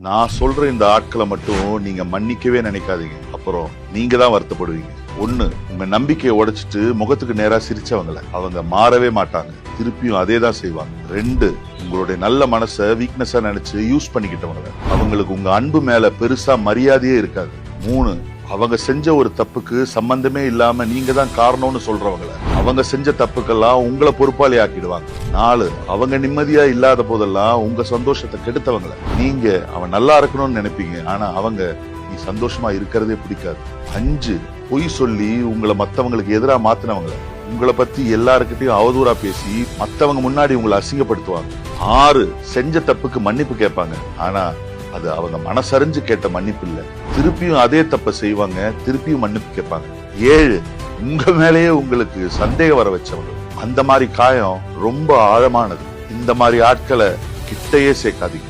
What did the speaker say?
நான் சொல்ற இந்த ஆட்களை மட்டும் நீங்க மன்னிக்கவே நினைக்காதீங்க. அப்புறம் நீங்க தான் வருத்தப்படுவீங்க. ஒண்ணு, உங்க நம்பிக்கையை உடைச்சிட்டு முகத்துக்கு நேரா சிரிச்சவங்கள அவங்க மாறவே மாட்டாங்க, திருப்பியும் அதே தான் செய்வாங்க. 2, உங்களுடைய நல்ல மனசை வீக்னஸா நினைச்சு யூஸ் பண்ணிக்கிட்டவங்க அவங்களுக்கு உங்க அன்பு மேல பெருசா மரியாதையே இருக்காது. 3, அவங்க செஞ்ச ஒரு தப்புக்கு சம்பந்தமே இல்லாம நீங்க தான் காரணம்னு சொல்றவங்கள அவங்க செஞ்ச தப்புக்கெல்லாம் உங்களை பொறுப்பாளி ஆக்கிடுவாங்க. 4, அவங்க நிம்மதியா இல்லாத போதெல்லாம் உங்க சந்தோஷத்தை கெடுத்தவங்கள நீங்க அவன் நல்லா இருக்கணும்னு நினைப்பீங்க, ஆனா அவங்க நீ சந்தோஷமா இருக்கிறதே பிடிக்காது. 5, பொய் சொல்லி உங்களை மத்தவங்களுக்கு எதிரா மாத்தினவங்கள உங்களை பத்தி எல்லாருக்கிட்டையும் அவதூறா பேசி மத்தவங்க முன்னாடி உங்களை அசிங்கப்படுத்துவாங்க. 6, செஞ்ச தப்புக்கு மன்னிப்பு கேட்பாங்க, ஆனா அது அவங்க மனசறிஞ்சு கேட்ட மன்னிப்பு இல்ல, திருப்பியும் அதே தப்ப செய்வாங்க, திருப்பியும் மன்னிப்பு கேட்பாங்க. 7, உங்க மேலேயே உங்களுக்கு சந்தேகம் வர வச்சவங்க. அந்த மாதிரி காயம் ரொம்ப ஆழமானது. இந்த மாதிரி ஆட்களை கிட்டையே சேர்க்காதீங்க.